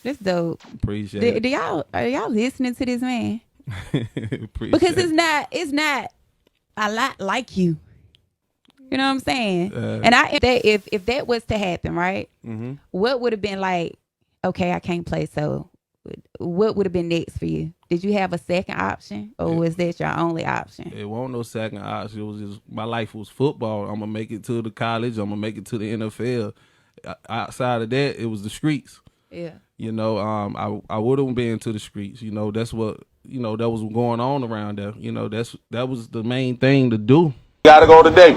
That's dope. Appreciate it. Are y'all listening to this man? Because it's not a lot like you. You know what I'm saying? And if that was to happen, right? Mm-hmm. What would have been like? Okay, I can't play. So, what would have been next for you? Did you have a second option, or was that your only option? It wasn't no second option. It was just my life was football. I'm gonna make it to the college. I'm gonna make it to the NFL. Outside of that, it was the streets. Yeah. You know, I would have been to the streets. You know, that's what that was going on around there. You know, that was the main thing to do. Gotta go today.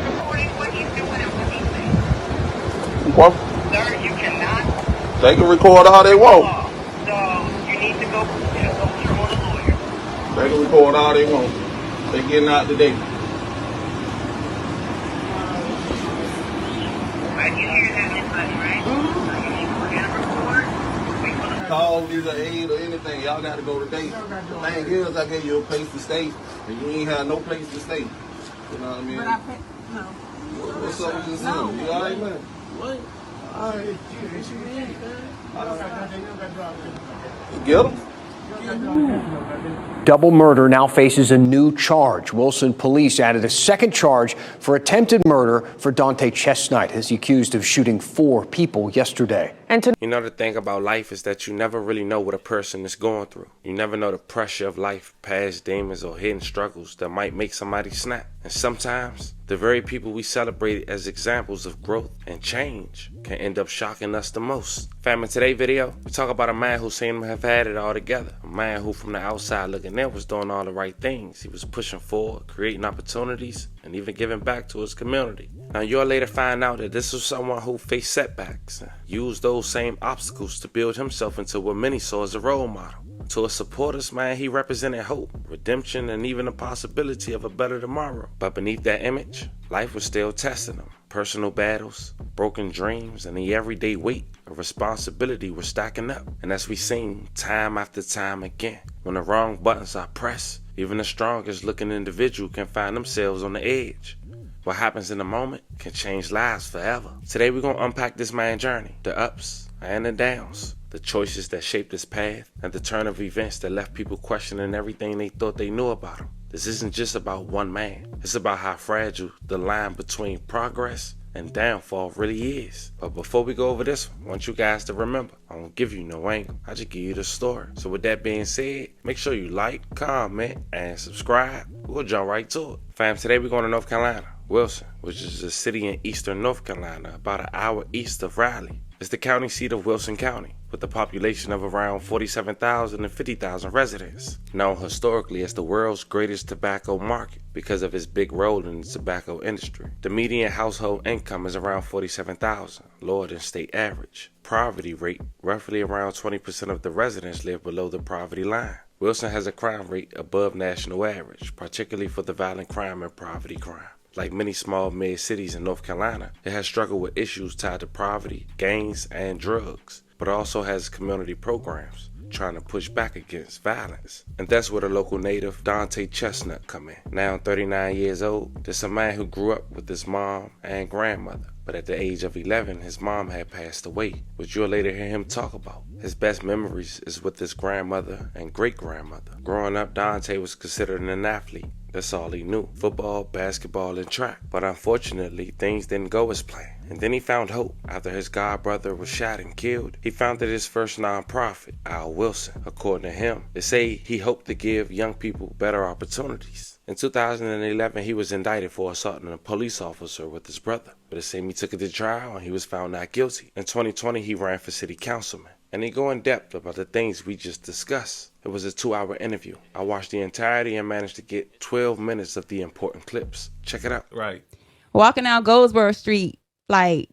What? Sir, you cannot. They can record all they want. So you need to go to your own lawyer. They can record all they want. They getting out today. Right, you hear that, everybody, right? So you need to get a report. Wait for the Call either aid or anything. Y'all gotta go today. The thing is, I gave you a place to stay, and you ain't have no place to stay. You know what I mean? But I pay, no. What's up with this? No. You all right, man? What? All right. You Get them. Double murder now faces a new charge. Wilson police added a second charge for attempted murder for Dante Chestnut, as he accused of shooting 4 people yesterday. You know, the thing about life is that you never really know what a person is going through. You never know the pressure of life, past demons or hidden struggles that might make somebody snap. And sometimes, the very people we celebrate as examples of growth and change can end up shocking us the most. Fam, in today's video, we talk about a man who seemed to have had it all together. A man who, from the outside looking in, was doing all the right things. He was pushing forward, creating opportunities, and even giving back to his community. Now, you'll later find out that this was someone who faced setbacks and used those same obstacles to build himself into what many saw as a role model. To his supporters, man, he represented hope, redemption, and even the possibility of a better tomorrow. But beneath that image, life was still testing him. Personal battles, broken dreams, and the everyday weight of responsibility were stacking up. And as we've seen time after time again, when the wrong buttons are pressed, even the strongest looking individual can find themselves on the edge. What happens in a moment can change lives forever. Today we're going to unpack this man's journey, the ups and the downs, the choices that shaped his path, and the turn of events that left people questioning everything they thought they knew about him. This isn't just about one man. It's about how fragile the line between progress and downfall really is. But before we go over this one, I want you guys to remember, I don't give you no angle. I just give you the story. So with that being said, make sure you like, comment, and subscribe. We'll jump right to it. Fam, today we're going to North Carolina, Wilson, which is a city in eastern North Carolina, about an hour east of Raleigh. It's the county seat of Wilson County, with a population of around 47,000 and 50,000 residents, known historically as the world's greatest tobacco market because of its big role in the tobacco industry. The median household income is around 47,000, lower than state average. Poverty rate, roughly around 20% of the residents live below the poverty line. Wilson has a crime rate above national average, particularly for the violent crime and poverty crime. Like many small mid-cities in North Carolina, it has struggled with issues tied to poverty, gangs, and drugs, but also has community programs trying to push back against violence. And that's where the local native Dante Chestnut come in. Now 39 years old, this is a man who grew up with his mom and grandmother. But at the age of 11, his mom had passed away, which you'll later hear him talk about. His best memories is with his grandmother and great-grandmother. Growing up, Dante was considered an athlete. That's all he knew. Football, basketball, and track. But unfortunately, things didn't go as planned. And then he found hope. After his god brother was shot and killed, he founded his first nonprofit, Al Wilson. According to him, they say he hoped to give young people better opportunities. In 2011, he was indicted for assaulting a police officer with his brother. But it seemed he took it to trial and he was found not guilty. In 2020, he ran for city councilman. And he go in depth about the things we just discussed. It was a 2-hour interview. I watched the entirety and managed to get 12 minutes of the important clips. Check it out. Right. Walking down Goldsboro Street, like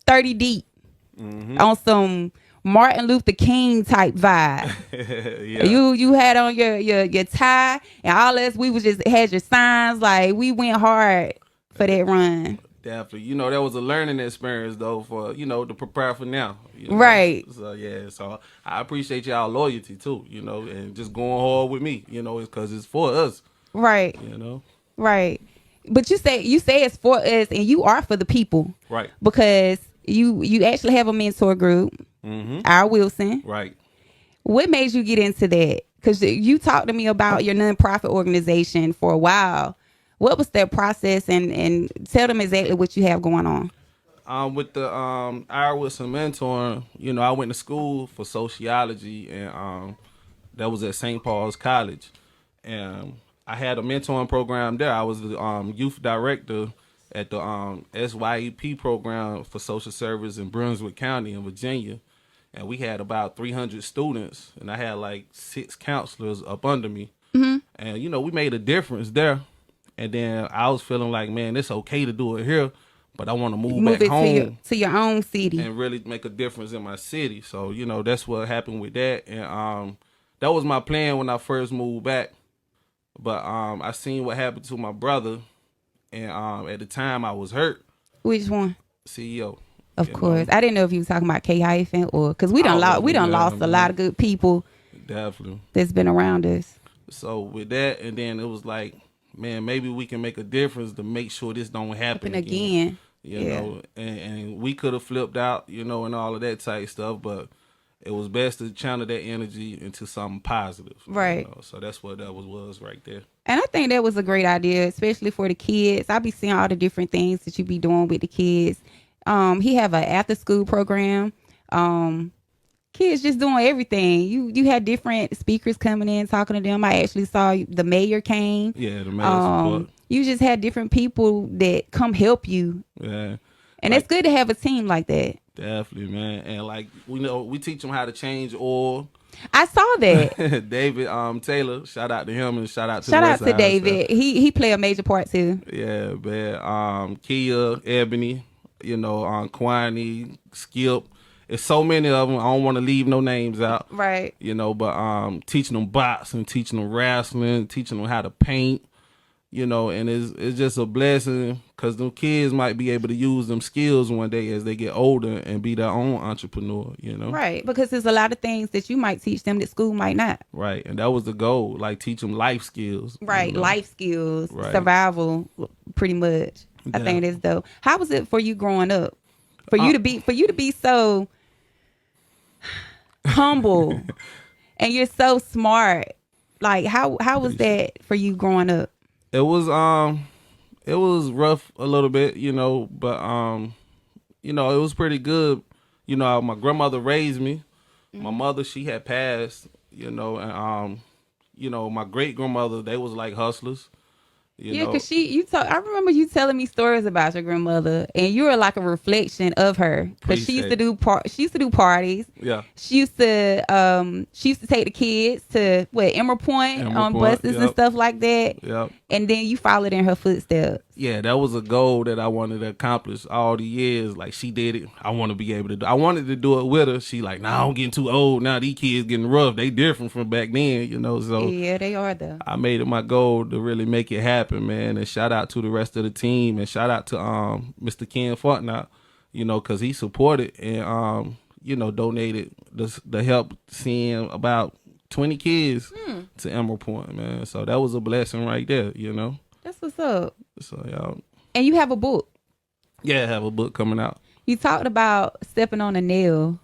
30 deep, on some Martin Luther King type vibe. Yeah. You had on your tie and all this. We was just had your signs. Like, we went hard for that run. Definitely. You know, that was a learning experience, though, for, to prepare for now. You know? Right. So, yeah. So, I appreciate y'all loyalty, too, and just going hard with me, because it's for us. Right. Right. But you say it's for us, and you are for the people. Right. Because you actually have a mentor group. our Wilson. Right. What made you get into that? Because you talked to me about your nonprofit organization for a while. What was that process? And tell them exactly what you have going on. With the our Wilson mentoring, you know, I went to school for sociology, and that was at St. Paul's College, and I had a mentoring program there. I was the youth director at the SYEP program for social service in Brunswick County in Virginia, and we had about 300 students, and I had like 6 counselors up under me, and you know, we made a difference there. And then I was feeling like, man, it's okay to do it here, but I want to move back it home to your own city and really make a difference in my city. So, you know, that's what happened with that. And that was my plan when I first moved back. But I seen what happened to my brother, and at the time I was hurt. Which one? CEO. Of course. I didn't know if you were talking about K-hyphen or because we done lost a lot of good people. Definitely. That's been around us. So with that, and then it was like, man, maybe we can make a difference to make sure this don't happen again. You know, and we could have flipped out, you know, and all of that type stuff, but it was best to channel that energy into something positive. Right. You know? So that's what that was right there. And I think that was a great idea, especially for the kids. I be seeing all the different things that you be doing with the kids. He have an after school program. Kids just doing everything. You had different speakers coming in talking to them. I actually saw the mayor came. Yeah, the mayor support. You just had different people that come help you. Yeah. And it's good to have a team like that. Definitely, man. And like, we teach them how to change oil. I saw that. David Taylor, shout out to him, and shout out to David. He play a major part too. Yeah, man. Kia, Ebony, you know, Kwani, Skip. It's so many of them. I don't want to leave no names out. Right. You know, but teaching them boxing, teaching them wrestling, teaching them how to paint. You know, and it's just a blessing because them kids might be able to use them skills one day as they get older and be their own entrepreneur, you know? Right, because there's a lot of things that you might teach them that school might not. Right, and that was the goal, like teach them life skills. Right, you know? life skills, right. Survival, pretty much. I think that's dope. How was it for you growing up? For you to be so humble and you're so smart. Like how was that for you growing up? It was rough a little bit, you know, but you know, it was pretty good. You know, my grandmother raised me. My mother, she had passed, you know, and you know, my great grandmother, they was like hustlers. You know? Cause I remember you telling me stories about your grandmother, and you were like a reflection of her. Cause she used to do parties. Yeah. She used to take the kids to Emerald Point on buses and stuff like that. Yep. And then you followed in her footsteps. Yeah, that was a goal that I wanted to accomplish all the years. Like, she did it. I want to be able to do. I wanted to do it with her. She like, nah, I'm getting too old now. These kids getting rough. They different from back then, you know. So yeah, they are though. I made it my goal to really make it happen, man. And shout out to the rest of the team, and shout out to Mr. Ken Fortnite, you know, because he supported and you know, donated the help seeing about 20 kids to Emerald Point, man. So that was a blessing right there, you know. That's what's up. So yeah. And you have a book. Yeah, I have a book coming out. You talked about stepping on a nail.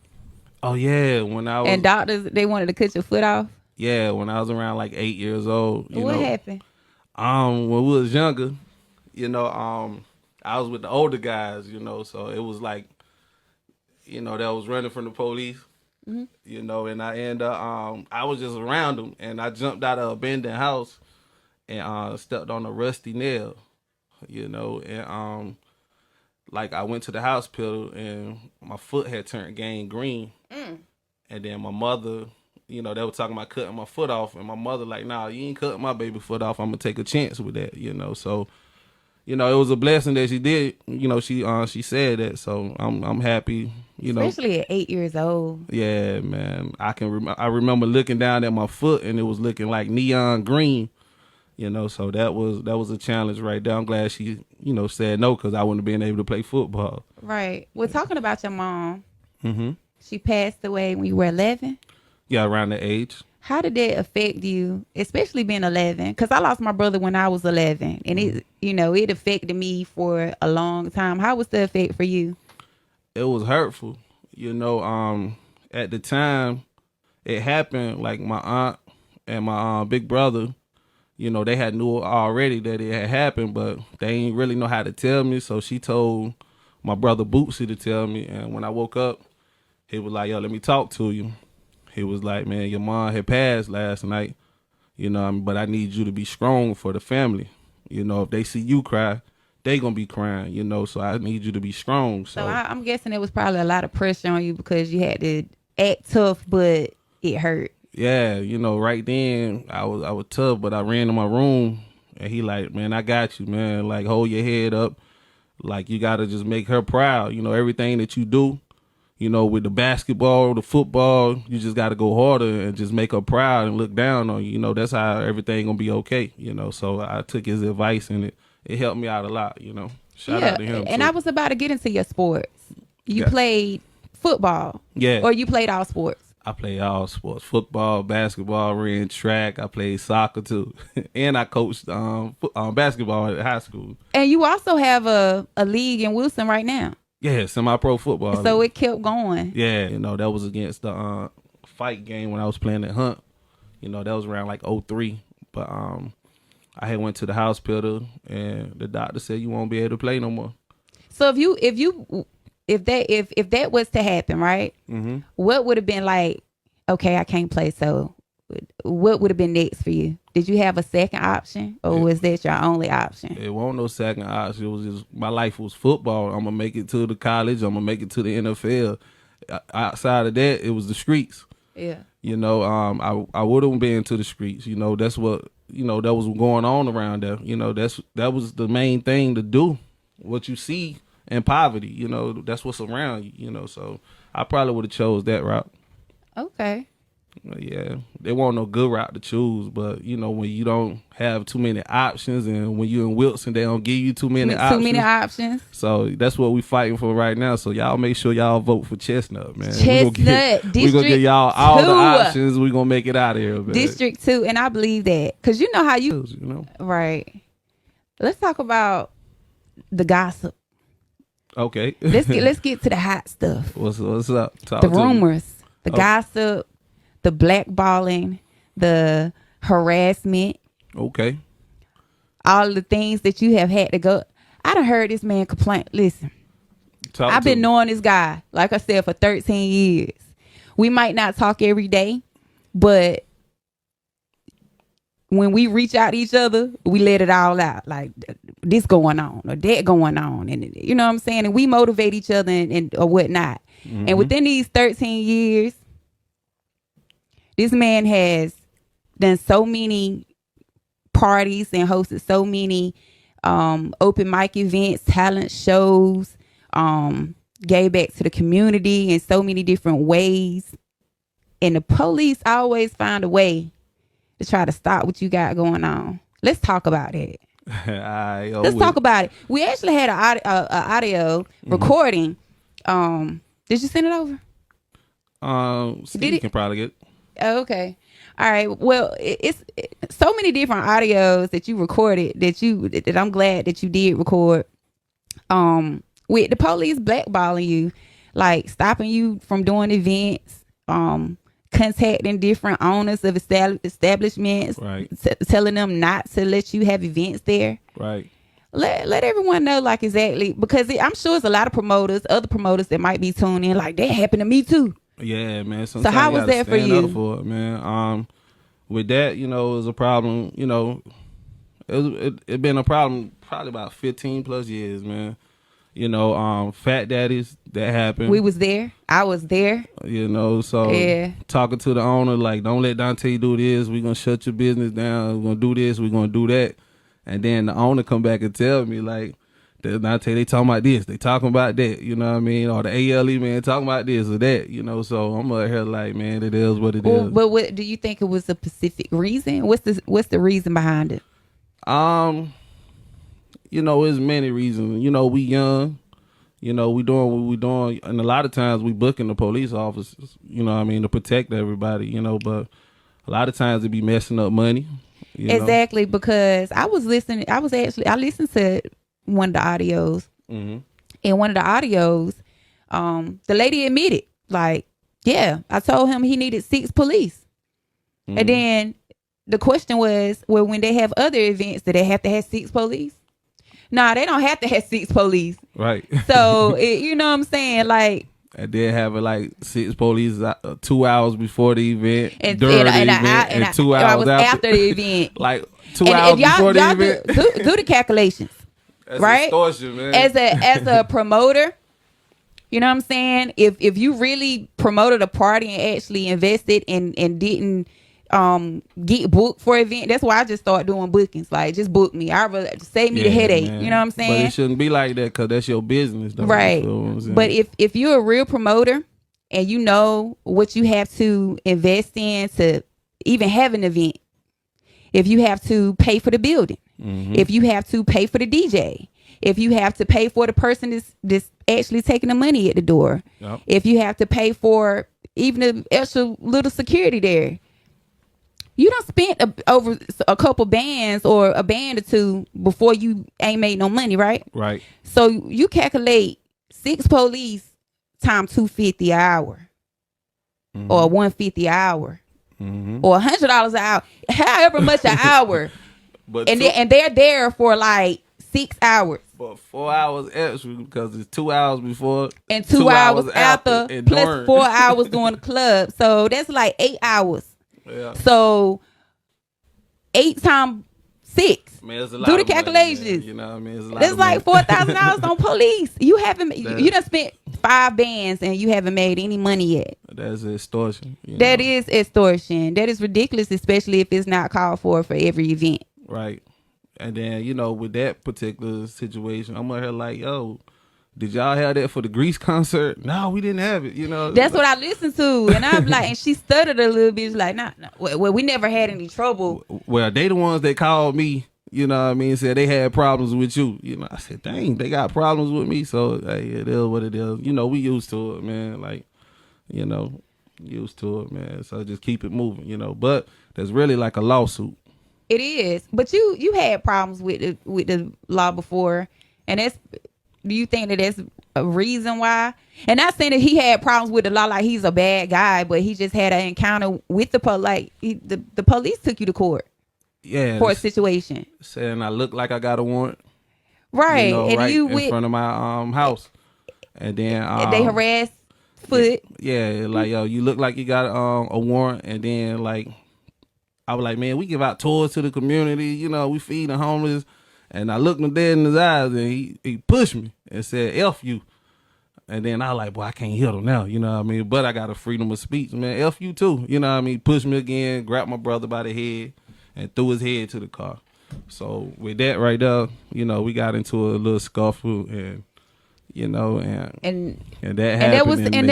Oh yeah, when I was and doctors, they wanted to cut your foot off. Yeah, when I was around like 8 years old. What happened? When we was younger, you know, I was with the older guys, you know, so it was like, you know, that was running from the police. You know, and I ended up, I was just around them, and I jumped out of an abandoned house and stepped on a rusty nail, you know, and like I went to the hospital and my foot had turned gangrene, and then my mother, you know, they were talking about cutting my foot off, and my mother like, nah, you ain't cutting my baby foot off. I'm gonna take a chance with that, you know. So, you know, it was a blessing that she did. You know, she said that, so I'm happy. You know, especially at 8 years old. Yeah, man. I remember looking down at my foot and it was looking like neon green. You know, so that was a challenge right there. I'm glad she, you know, said no, because I wouldn't have been able to play football. Right. We're talking about your mom. She passed away when you were 11. Yeah, around the age. How did that affect you, especially being 11? Because I lost my brother when I was 11, and it, you know, it affected me for a long time. How was the effect for you? It was hurtful. You know, at the time it happened, like my aunt and my big brother, you know, they had knew already that it had happened, but they ain't really know how to tell me. So she told my brother Bootsy to tell me. And when I woke up, he was like, yo, let me talk to you. He was like, man, your mom had passed last night, you know, but I need you to be strong for the family. You know, if they see you cry, they gonna be crying, you know, so I need you to be strong. So I'm guessing it was probably a lot of pressure on you because you had to act tough, but it hurt. Yeah, you know, right then I was tough, but I ran to my room and he like, man, I got you, man. Like, hold your head up. Like, you gotta just make her proud. You know, everything that you do, you know, with the basketball, the football, you just gotta go harder and just make her proud and look down on you. You know, that's how everything gonna be okay. You know, so I took his advice and it helped me out a lot. You know, shout out to him. And too. I was about to get into your sports. You played football, yeah, or you played all sports. I played all sports: football, basketball, ran track. I played soccer too, and I coached basketball at high school. And you also have a league in Wilson right now. Yeah, semi-pro football. So it kept going. Yeah, you know, that was against the fight game when I was playing at Hunt. You know, that was around like 2003. But I had went to the hospital and the doctor said you won't be able to play no more. So if that was to happen, right? Mm-hmm. What would have been like? Okay, I can't play. So what would have been next for you? Did you have a second option, or was that your only option? It wasn't no second option. It was just my life was football. I'm gonna make it to the college. I'm gonna make it to the NFL. Outside of that, it was the streets. Yeah. You know, I would have been to the streets. You know, that's what that was going on around there. You know, that was the main thing to do. What you see in poverty, you know, that's what's around you. You know, so I probably would have chose that route. Okay. Yeah, there wasn't no good route to choose, but you know, when you don't have too many options, and when you're in Wilson, they don't give you too many options. So that's what we fighting for right now. So y'all make sure y'all vote for Chestnut, man. We're gonna get y'all all the options. We're gonna make it out of here, man. District 2, and I believe that because you know how you know. Right. Let's talk about the gossip. Okay. Let's get to the hot stuff. What's up? Talk the to rumors, me. the gossip, the blackballing, the harassment. Okay. All the things that you have had to go. I done heard this man complain. Listen, I've been knowing this guy, like I said, for 13 years. We might not talk every day, but when we reach out to each other, we let it all out. Like, this going on or that going on. And you know what I'm saying? And we motivate each other and or whatnot. Mm-hmm. And within these 13 years, this man has done so many parties and hosted so many open mic events, talent shows, gave back to the community in so many different ways. And the police always find a way to try to stop what you got going on. Let's talk about it. Let's talk about it. We actually had an audio recording. Did you send it over? Steve can probably get it. Oh, okay. All right. Well, it's so many different audios that you recorded that I'm glad that you did record. With the police blackballing you, like stopping you from doing events, contacting different owners of establishments, right. Telling them not to let you have events there. Right. Let everyone know, like, exactly, because I'm sure it's a lot of other promoters that might be tuning in, like, that happened to me too. Yeah, man. So how was that for you? For it, man. With that, you know, it was a problem. You know, it been a problem probably about 15 plus years, man. You know, Fat Daddies, that happened. We was there. I was there. You know, so talking to the owner, like, don't let Dante do this. We're going to shut your business down. We're going to do this. We're going to do that. And then the owner come back and tell me, like, Dante, they talking about this. They talking about that. You know what I mean? Or the ALE man talking about this or that. You know, so I'm out here like, man, it is what it is. But what do you think it was a specific reason? What's the reason behind it? You know, there's many reasons. You know, we young. You know, we doing what we doing. And a lot of times we booking the police officers, you know what I mean, to protect everybody, you know, but a lot of times it be messing up money. Exactly, because I listened to one of the audios. Mm-hmm. And one of the audios, the lady admitted, like, Yeah, I told him he needed 6 police. And then the question was, well, when they have other events, do they have to have 6 police? Nah, they don't have to have 6 police. Right. So, you know what I'm saying? Like, And then having like 6 police 2 hours before the event, and, during and, the and, event, and and 2 hours after the event. Like 2 hours before the event. Do the calculations. That's right? extortion, man. As a promoter, you know what I'm saying? If you really promoted a party and actually invested and didn't get booked for an event, that's why I just start doing bookings. Like, just book me. I really save me the headache. Man. You know what I'm saying? But it shouldn't be like that because that's your business, though. Right. You feel what I'm saying? But if you're a real promoter and you know what you have to invest in to even have an event, if you have to pay for the building, if you have to pay for the DJ, if you have to pay for the person that's actually taking the money at the door, if you have to pay for even the extra little security there, you done spent over a couple bands or a band or two before you ain't made no money, right? Right. So you calculate 6 police times $250 an hour, or $150 an hour, or $100 an hour, however much an hour. But and they're there for like 6 hours. But 4 hours extra because it's 2 hours before and 2 hours after and plus during. 4 hours doing the club. So that's like 8 hours. Yeah. So 8 times 6. Man, it's a lot Do the of money, calculations. man. You know what I mean? It's a lot That's of like money. $4,000 on police. You haven't. You done spent 5 bands and you haven't made any money yet. That's extortion. That is extortion. That is ridiculous, especially if it's not called for every event. Right. And then, with that particular situation, I'm here like, yo, did y'all have that for the Grease concert? No, we didn't have it. That's what I listened to. And I'm like, and she stuttered a little bit. She's like, nah. Well, we never had any trouble. Well, they the ones that called me, said they had problems with you. I said, dang, they got problems with me. So, hey, it is what it is. We used to it, man. Like, used to it, man. So just keep it moving, But there's really like a lawsuit. It is, but you had problems with the law before, and do you think that that's a reason why? And not saying that he had problems with the law, like he's a bad guy, but he just had an encounter with the police. Like the police took you to court, for a situation, saying I look like I got a warrant, right? And right you in front of my house, and then they harassed Foot. Yeah, like yo, you look like you got a warrant, and then like. I was like, man, we give out tours to the community. We feed the homeless. And I looked him dead in his eyes, and he pushed me and said, F you. And then I was like, boy, I can't hit him now. You know what I mean? But I got a freedom of speech, man. F you too. You know what I mean? Pushed me again, grabbed my brother by the head, and threw his head to the car. So with that right there, we got into a little scuffle, and that happened. And that was, and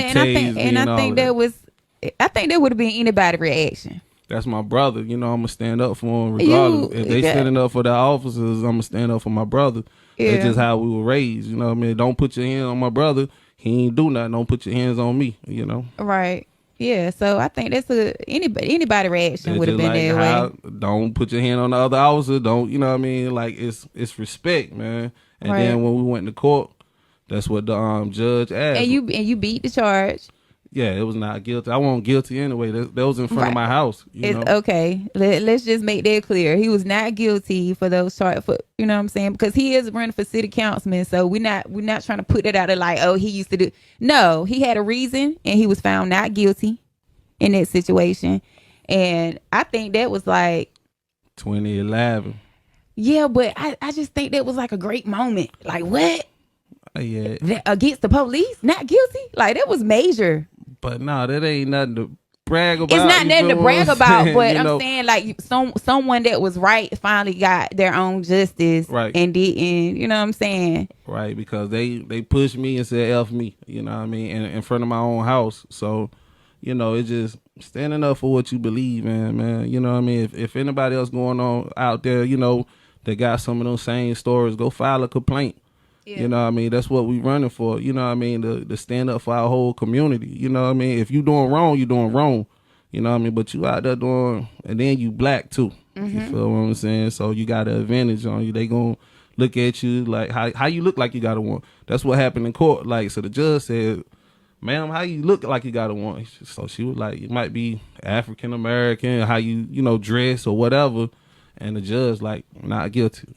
I think that would have been anybody's reaction. That's my brother. I'm going to stand up for him regardless. If they standing up for the officers, I'm going to stand up for my brother. Yeah. That's just how we were raised. You know what I mean? Don't put your hands on my brother. He ain't do nothing. Don't put your hands on me, Right. Yeah. So I think that's anybody reaction would have been like that way. Don't put your hand on the other officer. Don't, you know what I mean? Like, it's respect, man. And then when we went to court, that's what the judge asked. And you beat the charge. Yeah, it was not guilty. I wasn't guilty anyway. That was in front of my house. It's okay. Let's just make that clear. He was not guilty for those charges. You know what I'm saying? Because he is running for city councilman. So we're not trying to put it out there like, oh, he used to do. No, he had a reason, and he was found not guilty in that situation. And I think that was like 2011. Yeah, but I just think that was like a great moment. Like, what? Yeah. Against the police, not guilty? Like, that was major. But no, that ain't nothing to brag about. It's not nothing to brag about, but I'm know? saying like someone that was right finally got their own justice, right? And didn't, you know what I'm saying? Right, because they pushed me and said F me, you know what I mean, in front of my own house. So, it's just standing up for what you believe in, man. You know what I mean? If anybody else going on out there, that got some of those same stories, go file a complaint. Yeah. You know what I mean? That's what we running for. You know what I mean? To stand up for our whole community. You know what I mean? If you doing wrong, you doing wrong. You know what I mean? But you out there doing, and then you black too. You feel what I'm saying? So you got an advantage on you. They gonna look at you like how you look like you got a warrant. That's what happened in court. Like, so the judge said, ma'am, how you look like you got a warrant? So she was like, you might be African American, how you dress or whatever. And the judge like, not guilty,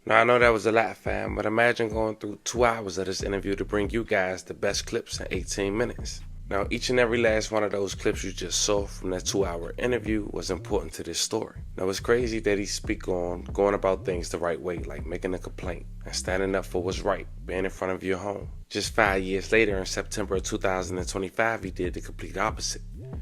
Now, I know that was a lot, fam, but imagine going through 2 hours of this interview to bring you guys the best clips in 18 minutes. Now, each and every last one of those clips you just saw from that 2-hour interview was important to this story. Now, it's crazy that he speak on going about things the right way, like making a complaint and standing up for what's right, being in front of your home. Just 5 years later, in September of 2025, he did the complete opposite.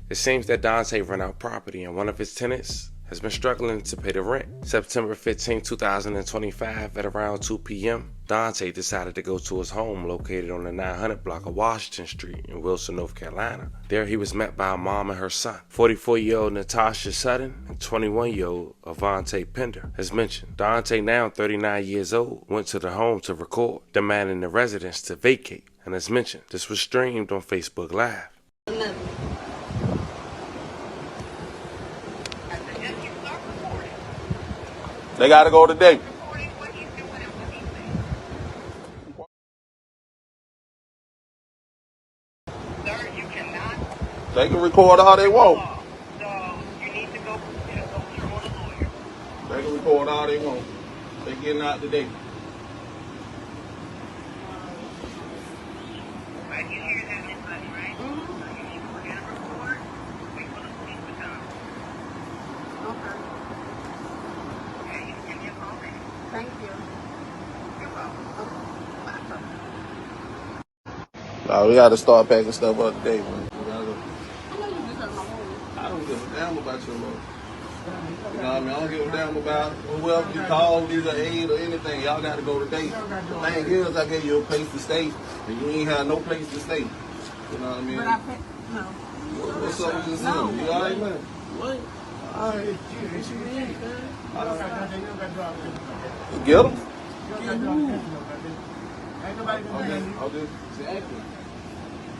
It seems that Dante ran out property and one of his tenants has been struggling to pay the rent. September 15, 2025, at around 2 p.m., Dante decided to go to his home located on the 900 block of Washington Street in Wilson, North Carolina. There he was met by a mom and her son, 44-year-old Natasha Sutton and 21-year-old Avante Pender. As mentioned, Dante, now 39 years old, went to the home to record, demanding the residents to vacate. And as mentioned, this was streamed on Facebook Live. They got to go today. Sir, you cannot. They can record all they want. So you need to go to your own lawyer. They can record all they want. They getting out today. Right, you hear that, Miss Buddy, right? So you need to get a report. Wait for the police to come. Okay. Okay, you can give me a call back. Thank you. You're welcome. We got to start packing stuff up today, man. I know you just have my home. I don't give a damn about your love. You know what I mean? I don't give a damn about whoever you call, either aid or anything. Y'all got to go today. The thing is, I gave you a place to stay, and you ain't have no place to stay. You know what I mean? But I pay, no. What's up with this? No. You all right, man? What? All right. It's you in, man. Get them? Ain't nobody gonna do anything. I'll do exactly.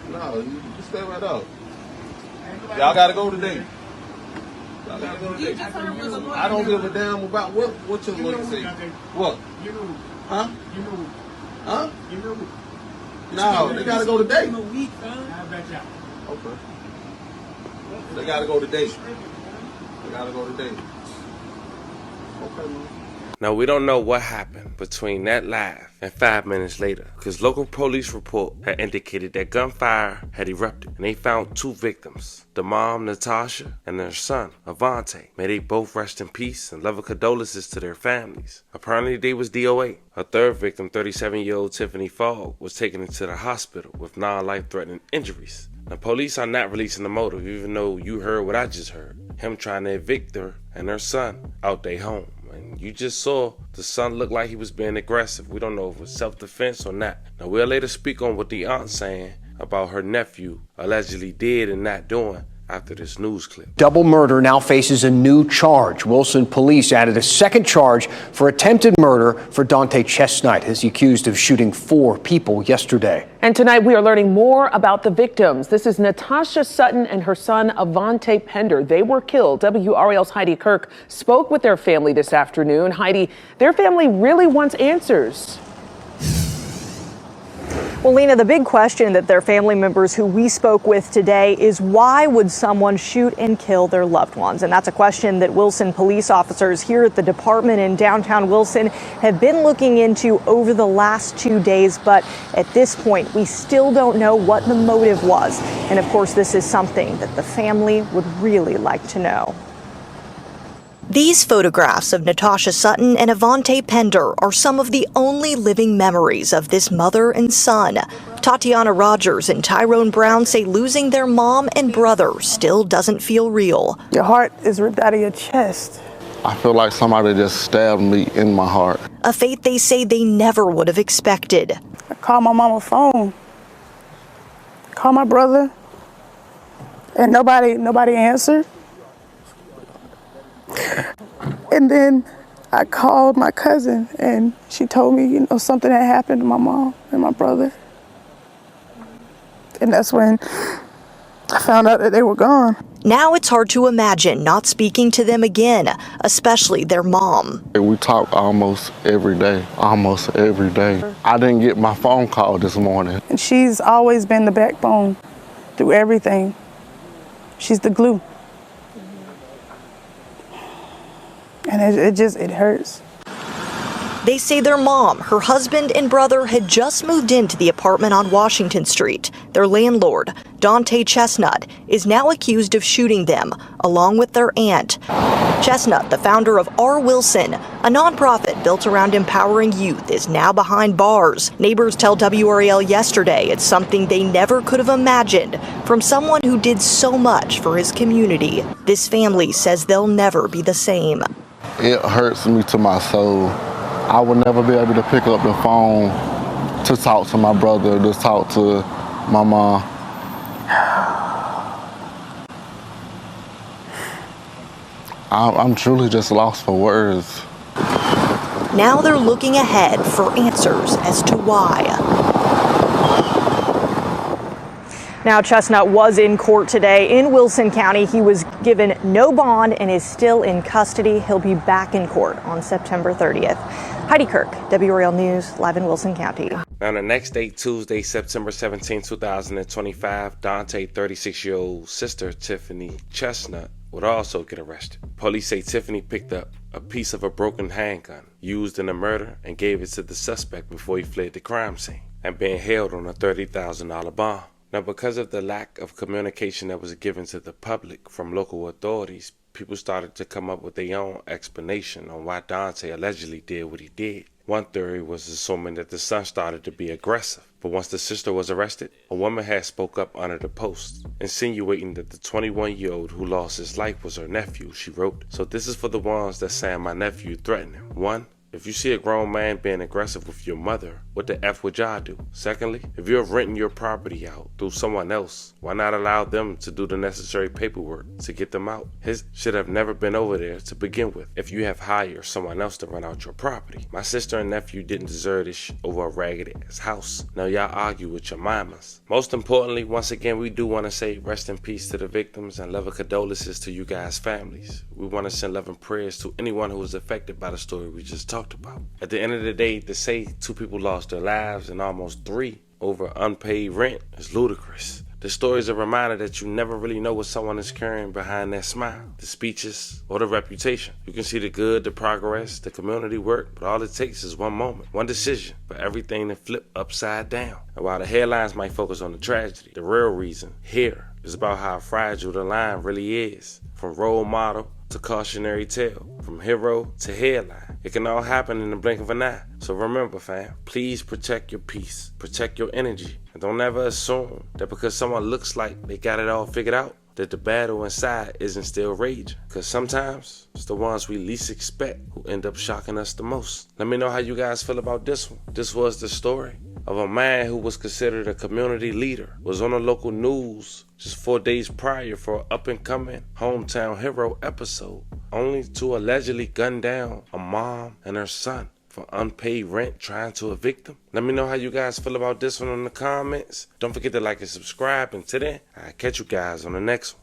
No, you stay right up. Y'all got to go today. Y'all got to go today. I don't give a damn about what your lawyer say. What? You knew. Huh? You knew. Huh? You knew. No, they got to go today. A week, man. I bet y'all. Okay. They got to go today. They got to go today. Okay, man. Now, we don't know what happened between that live and 5 minutes later, because local police report had indicated that gunfire had erupted, and they found 2 victims, the mom, Natasha, and their son, Avante. May they both rest in peace and love and condolences to their families. Apparently, they was DOA. A third victim, 37-year-old Tiffany Fogg, was taken into the hospital with non-life-threatening injuries. Now, police are not releasing the motive, even though you heard what I just heard. Him trying to evict her and her son out their home. And you just saw the son look like he was being aggressive. We don't know if it was self-defense or not. Now, we'll later speak on what the aunt's saying about her nephew allegedly did and not doing after this news clip. Double murder now faces a new charge. Wilson police added a second charge for attempted murder for Dante Chestnut. He's accused of shooting 4 people yesterday. And tonight we are learning more about the victims. This is Natasha Sutton and her son Avante Pender. They were killed. WRAL's Heidi Kirk spoke with their family this afternoon. Heidi, their family really wants answers. Well, Lena, the big question that their family members who we spoke with today is why would someone shoot and kill their loved ones? And that's a question that Wilson police officers here at the department in downtown Wilson have been looking into over the last 2 days. But at this point, we still don't know what the motive was. And of course, this is something that the family would really like to know. These photographs of Natasha Sutton and Avante Pender are some of the only living memories of this mother and son. Tatiana Rogers and Tyrone Brown say losing their mom and brother still doesn't feel real. Your heart is ripped out of your chest. I feel like somebody just stabbed me in my heart. A fate they say they never would have expected. I called my mama's phone, called my brother, and nobody answered. And then I called my cousin, and she told me, something had happened to my mom and my brother. And that's when I found out that they were gone. Now it's hard to imagine not speaking to them again, especially their mom. We talk almost every day. I didn't get my phone call this morning. And she's always been the backbone through everything. She's the glue. And it hurts. They say their mom, her husband, and brother had just moved into the apartment on Washington Street. Their landlord, Dante Chestnut, is now accused of shooting them, along with their aunt. Chestnut, the founder of R. Wilson, a nonprofit built around empowering youth, is now behind bars. Neighbors tell WRAL yesterday it's something they never could have imagined from someone who did so much for his community. This family says they'll never be the same. It hurts me to my soul. I would never be able to pick up the phone to talk to my brother, to talk to my mom. I'm truly just lost for words. Now they're looking ahead for answers as to why. Now, Chestnut was in court today in Wilson County. He was given no bond and is still in custody. He'll be back in court on September 30th. Heidi Kirk, WRAL News, live in Wilson County. Now, the next day, Tuesday, September 17, 2025, Dante, 36-year-old sister Tiffany Chestnut, would also get arrested. Police say Tiffany picked up a piece of a broken handgun used in the murder and gave it to the suspect before he fled the crime scene and being held on a $30,000 bond. Now, because of the lack of communication that was given to the public from local authorities, people started to come up with their own explanation on why Dante allegedly did what he did. One theory was assuming that the son started to be aggressive, but once the sister was arrested, a woman had spoke up under the post, insinuating that the 21-year-old who lost his life was her nephew. She wrote, "So this is for the ones that saying my nephew threatened him. 1. If you see a grown man being aggressive with your mother, what the F would y'all do? Secondly, if you're renting your property out through someone else, why not allow them to do the necessary paperwork to get them out? His should have never been over there to begin with if you have hired someone else to rent out your property. My sister and nephew didn't deserve this over a ragged ass house. Now y'all argue with your mamas." Most importantly, once again, we do want to say rest in peace to the victims and love and condolences to you guys' families. We want to send love and prayers to anyone who was affected by the story we just talked about. At the end of the day, to say 2 people lost their lives and almost 3 over unpaid rent is ludicrous. The story is a reminder that you never really know what someone is carrying behind that smile, the speeches, or the reputation. You can see the good, the progress, the community work, but all it takes is one moment, one decision for everything to flip upside down. And while the headlines might focus on the tragedy, the real reason here is about how fragile the line really is. From role model to cautionary tale, from hero to headline. It can all happen in the blink of an eye. So remember, fam, please protect your peace, protect your energy, and don't ever assume that because someone looks like they got it all figured out, that the battle inside isn't still raging. Because sometimes it's the ones we least expect who end up shocking us the most. Let me know how you guys feel about this one. This was the story of a man who was considered a community leader, was on the local news just 4 days prior for an up-and-coming hometown hero episode, only to allegedly gun down a mom and her son for unpaid rent trying to evict them. Let me know how you guys feel about this one in the comments. Don't forget to like and subscribe, and till then, I'll catch you guys on the next one.